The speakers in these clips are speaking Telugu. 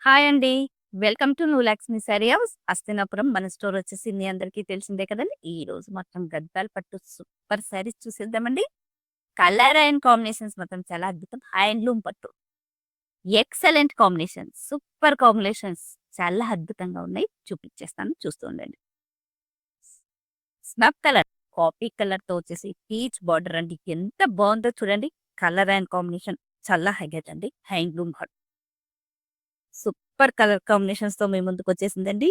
హాయ్ అండి. Welcome to Lakshmi sari house. Hastinapuram మన స్టోర్ వచ్చేసి మీ అందరికీ తెలిసిందే కదండీ! ఈరోజు మొత్తం గద్వాల్ పట్టు సూపర్ శారీస్ చూసేద్దామండి. కలర్ అండ్ కాంబినేషన్స్ మొత్తం చాలా అద్భుతం. హ్యాండ్లూమ్ పట్టు. Excellent combination. సూపర్ కాంబినేషన్స్ చాలా అద్భుతంగా ఉన్నాయి. చూపించేస్తాను చూస్తూ ఉండండి. స్నఫ్ కలర్, కాఫీ కలర్‌తో వచ్చేసి పీచ్ బార్డర్ అండి. ఎంత బావుందో చూడండి. కలర్ అండ్ కాంబినేషన్ చాలా హైలైట్ అండి. హ్యాండ్లూమ్ సూపర్ కలర్ కాంబినేషన్స్‌తో మీ ముందుకొచ్చేసిందండి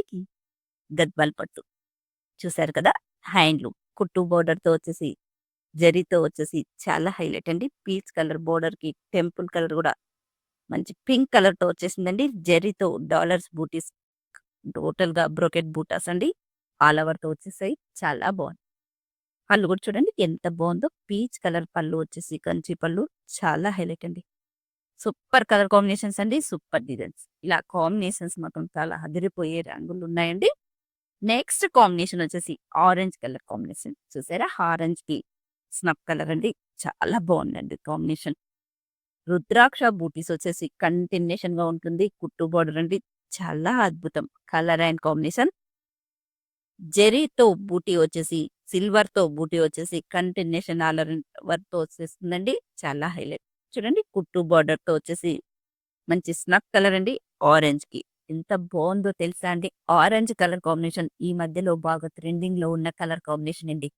గద్వాల్ పట్టు. చూసారు కదా! హ్యాండ్లూమ్ కుట్టు బోర్డర్‌తో వచ్చేసి, జరీతో వచ్చేసి చాలా హైలైట్ అండి. పీచ్ కలర్ బోర్డర్‌కి టెంపుల్ కలర్ గూడా మంచి పింక్ కలర్‌తో వచ్చేసిందండి. జరీతో డాలర్స్ బూటీస్ టోటల్‌గా బ్రోకెట్ బూటాస్ అండి. ఆల్ ఓవర్‌తో వచ్చేసాయి. చాలా బావుంది. పళ్ళు కూడా చూడండి ఎంత బావుందో. పీచ్ కలర్ పళ్ళు వచ్చేసి కంచి పళ్ళు చాలా హైలైట్ అండి. సూపర్ కలర్ కాంబినేషన్స్ అండి. Super designs. ఇలా కాంబినేషన్స్ మాత్రం చాలా అదిరిపోయే రంగులున్నాయండి. నెక్స్ట్ కాంబినేషన్ వచ్చేసి ఆరెంజ్ కలర్ కాంబినేషన్. చూసారా? ఆరెంజ్‌కి స్నఫ్ కలర్ అండి. చాలా బావుందండి కాంబినేషన్. రుద్రాక్ష బూటీస్ వచ్చేసి కంటిన్యూషన్‌గా ఉంటుంది. కుట్టు బోర్డర్ అండి. చాలా అద్భుతం. Colour and combination. జెరీతో బూటీ వచ్చేసి, సిల్వర్‌తో బూటీ వచ్చేసి కంటిన్యూషన్ ఆల్ వర్క్‌తో వచ్చేస్తుందండి. చాలా హైలైట్. చూడండి కుట్టు బోర్డర్‌తో వచ్చేసి మంచి స్నఫ్ కలర్ అండి ఆరెంజ్‌కి. ఎంత బావుందో తెలుసా అండి? ఆరెంజ్ కలర్ కాంబినేషన్ ఈ మధ్యలో బాగా ట్రెండింగ్‌లో ఉన్న కలర్ కాంబినేషన్ అండి.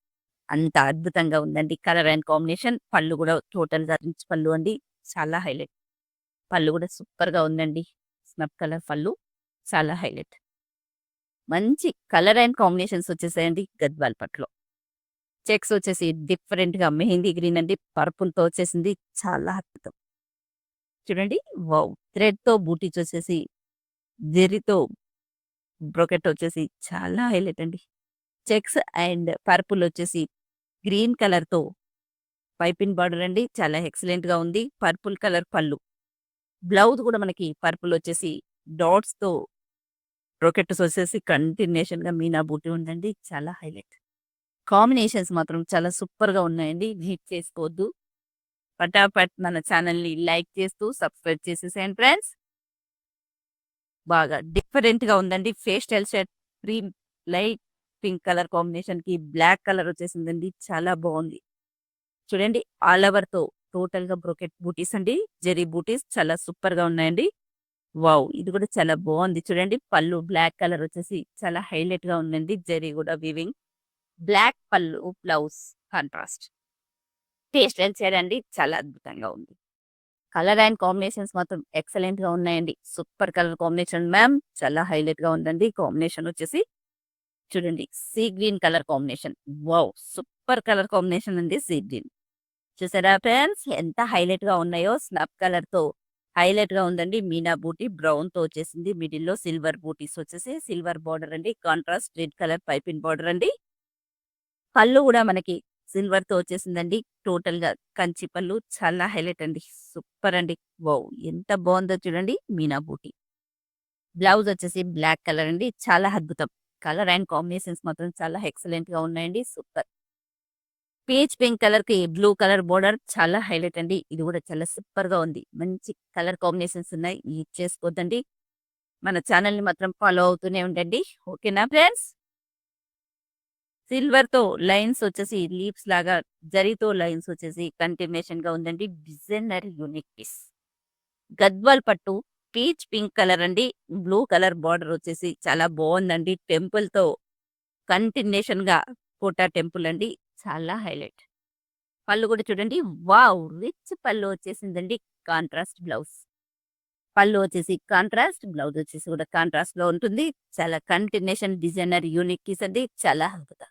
అంత అద్భుతంగా ఉందండి కలర్ అండ్ కాంబినేషన్. పళ్ళు గూడా టోటల్‌గా రిచ్ పళ్ళు అండి. చాలా హైలైట్. పళ్ళు గూడా సూపర్‌గా ఉందండి. స్నఫ్ కలర్ పళ్ళు చాలా హైలైట్. మంచి కలర్ అండ్ కాంబినేషన్స్ వచ్చేసాయండి గద్వాల్ పట్టులో. చెక్స్ వచ్చేసి డిఫరెంట్‌గా మెహందీ గ్రీన్ అండి. పర్పుల్‌తో వచ్చేసింది. చాలా అద్భుతం. చూడండి వావ్! థ్రెడ్‌తో బూటీస్ వచ్చేసి జెర్రీతో బ్రోకెట్ వచ్చేసి చాలా హైలైట్ అండి. చెక్స్ అండ్ పర్పుల్ వచ్చేసి గ్రీన్ కలర్‌తో పైపింగ్ బార్డర్ అండి. చాలా ఎక్సలెంట్‌గా ఉంది. పర్పుల్ కలర్ పళ్ళు. బ్లౌజ్ కూడా మనకి పర్పుల్ వచ్చేసి డాట్స్‌తో బ్రోకెట్స్ వచ్చేసి కంటిన్యూషన్‌గా మీనా బూటీ ఉందండి. చాలా హైలైట్. కాంబినేషన్స్ మాత్రం చాలా సూపర్‌గా ఉన్నాయండి. మిస్ చేసుకోవద్దు. పటాపట్ మన ఛానెల్‌ని లైక్ చేస్తూ సబ్స్క్రైబ్ చేసేసేయండి ఫ్రెండ్స్. బాగా డిఫరెంట్‌గా ఉందండి. Pastel shade cream light pink colour కాంబినేషన్‌కి బ్లాక్ కలర్ వచ్చేసిందండి. చాలా బావుంది. చూడండి ఆల్ ఓవర్‌తో టోటల్‌గా బ్రోకెట్ బూటీస్ అండి. జెరీ బూటీస్ చాలా సూపర్‌గా ఉన్నాయండి. వావ్! ఇది కూడా చాలా బావుంది. చూడండి పళ్ళు బ్లాక్ కలర్ వచ్చేసి చాలా హైలైట్‌గా ఉందండి. జెరీ కూడా వీవింగ్. బ్లాక్ పళ్ళు బ్లౌజ్ కాంట్రాస్ట్. పేస్టల్ షేడ్ అండి. చాలా అద్భుతంగా ఉంది. కలర్ అండ్ కాంబినేషన్స్ మాత్రం ఎక్సలెంట్‌గా ఉన్నాయండి. Super colour combination ma'am. చాలా హైలైట్‌గా ఉందండి. కాంబినేషన్ వచ్చేసి చూడండి sea green colour combination. Wow! Super colour combination అండి సీ గ్రీన్. చూసారా ఫ్రెండ్స్ ఎంత హైలైట్‌గా ఉన్నాయో స్నఫ్ కలర్‌తో హైలైట్‌గా ఉందండి. మీనా బూటీ బ్రౌన్‌తో వచ్చేసింది. మిడిల్‌లో సిల్వర్ బూటీస్ వచ్చేసి సిల్వర్ బార్డర్ అండి. Contrast red colour piping border అండి. పళ్ళు గూడా మనకి సిల్వర్‌తో వచ్చేసిందండి. టోటల్‌గా కంచి పళ్ళు చాలా హైలైట్ అండి. సూపర్ అండి. వావ్! ఎంత బావుందో చూడండి మీనా బూటీ. బ్లౌజ్ వచ్చేసి బ్లాక్ కలర్ అండి. చాలా అద్భుతం. కలర్ అండ్ కాంబినేషన్స్ మాత్రం చాలా ఎక్సలెంట్‌గా ఉన్నాయండి. సూపర్. పీచ్ పింక్ కలర్‌కి బ్లూ కలర్ బోర్డర్ చాలా హైలైట్ అండి. ఇది గూడా చాలా సూపర్‌గా ఉంది. మంచి కలర్ కాంబినేషన్స్ ఉన్నాయి. మిస్ చేసుకోవద్దండి. మన ఛానెల్‌ని మాత్రం ఫాలో అవుతూనే ఉండండి. ఓకేనా ఫ్రెండ్స్? సిల్వర్‌తో లైన్స్ వచ్చేసి లీవ్స్ లాగా జరీతో లైన్స్ వచ్చేసి కంటిన్యూషన్‌గా ఉందండి. Designer unique piece. గద్వాల్ పట్టు పీచ్ పింక్ కలర్ అండి. బ్లూ కలర్ బార్డర్ వచ్చేసి చాలా బావుందండి. టెంపుల్‌తో కంటిన్యూషన్‌గా కోటా టెంపుల్ అండి. చాలా హైలైట్. పళ్ళు కూడా చూడండి. వావ్! రిచ్ పళ్ళు వచ్చేసిందండి. Contrast blouse. పళ్ళు వచ్చేసి కాంట్రాస్ట్, బ్లౌజ్ వచ్చేసి కూడా కాంట్రాస్ట్‌లో ఉంటుంది. చాలా కంటిన్యూషన్ డిజైనర్ యూనిక్ పీస్ అండి. చాలా అద్భుతం.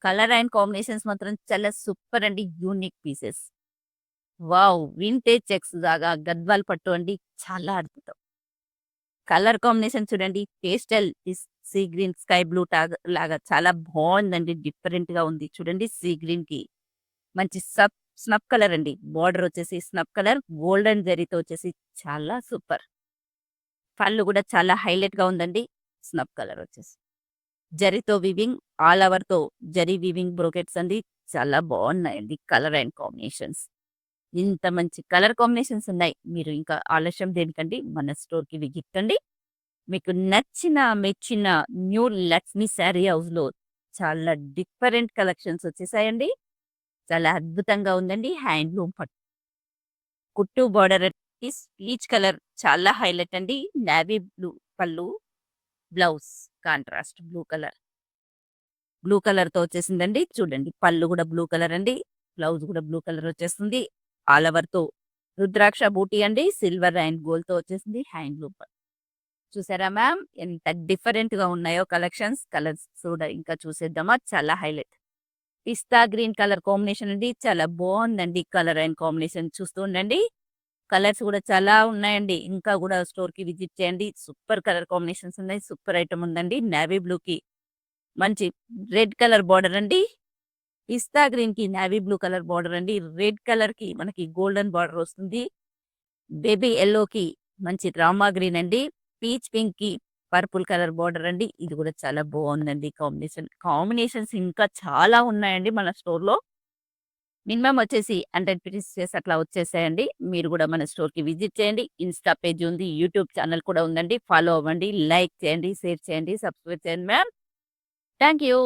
కలర్ అండ్ కాంబినేషన్స్ మాత్రం చాలా సూపర్ అండి. Unique pieces. Wow! Vintage checks లాగా గద్వాల్ పట్టు అండి. చాలా అద్భుతం. కలర్ కాంబినేషన్ చూడండి. Pastel sea green, sky blue లాగా చాలా బావుందండి. డిఫరెంట్‌గా ఉంది. చూడండి సీ గ్రీన్‌కి మంచి స్నఫ్ కలర్ అండి. బోర్డర్ వచ్చేసి స్నఫ్ కలర్, గోల్డెన్ జరీతో వచ్చేసి చాలా సూపర్. పళ్ళు కూడా చాలా హైలైట్‌గా ఉందండి. స్నఫ్ కలర్ వచ్చేసి. జరీతో వీవింగ్, ఆల్ ఓవర్‌తో జరీ వీవింగ్ బ్రోకెట్స్ అండి. చాలా బావున్నాయండి కలర్ అండ్ కాంబినేషన్స్. ఇంత మంచి కలర్ కాంబినేషన్స్ ఉన్నాయి. మీరు ఇంకా ఆలస్యం దేనికండి మన స్టోర్‌కి విజిట్ కండి. మీకు నచ్చిన, మెచ్చిన న్యూ లక్ష్మి శారీ హౌస్‌లో చాలా డిఫరెంట్ కలెక్షన్స్ వచ్చేసాయండి. చాలా అద్భుతంగా ఉందండి. హ్యాండ్లూమ్ కుట్టు బోర్డర్ పీచ్ కలర్ చాలా హైలైట్ అండి. నేవీ బ్లూ పళ్ళు, బ్లౌజ్ కాంట్రాస్ట్ బ్లూ కలర్‌తో వచ్చేసిందండి. చూడండి పళ్ళు కూడా బ్లూ కలర్ అండి. బ్లౌజ్ కూడా బ్లూ కలర్ వచ్చేస్తుంది. ఆల్ ఓవర్‌తో రుద్రాక్ష బూటీ అండి. సిల్వర్ అండ్ గోల్డ్‌తో వచ్చేసింది. హ్యాండ్లూమ్ చూసారా మ్యామ్? ఎంత డిఫరెంట్‌గా ఉన్నాయో కలెక్షన్స్. కలర్స్ కూడా ఇంకా చూసేద్దామా? చాలా హైలైట్. పిస్తా గ్రీన్ కలర్ కాంబినేషన్ అండి. చాలా బావుందండి కలర్ అండ్ కాంబినేషన్. చూస్తూ ఉండండి. కలర్స్ కూడా చాలా ఉన్నాయండి. ఇంకా కూడా స్టోర్‌కి విజిట్ చేయండి. సూపర్ కలర్ కాంబినేషన్స్ ఉన్నాయి. సూపర్ ఐటెమ్ ఉందండి. నేవీ బ్లూకి మంచి రెడ్ కలర్ బోర్డర్ అండి. పిస్తా గ్రీన్‌కి నేవీ బ్లూ కలర్ బోర్డర్ అండి. రెడ్ కలర్‌కి మనకి గోల్డెన్ బోర్డర్ వస్తుంది. బేబీ యెల్లోకి మంచి రామా గ్రీన్ అండి. పీచ్ పింక్‌కి పర్పుల్ కలర్ బోర్డర్ అండి. ఇది కూడా చాలా బావుందండి కాంబినేషన్. కాంబినేషన్స్ ఇంకా చాలా ఉన్నాయండి మన స్టోర్‌లో. మినిమమ్ వచ్చేసి 100 పీసెస్ అట్లా వచ్చేసాయండి. మీరు కూడా మన స్టోర్‌కి విజిట్ చేయండి. ఇన్‌స్టా పేజ్ ఉంది. యూట్యూబ్ ఛానల్ కూడా ఉందండి. ఫాలో అవ్వండి. లైక్ చేయండి, షేర్ చేయండి, సబ్స్క్రైబ్ చేయండి మ్యామ్. Thank you.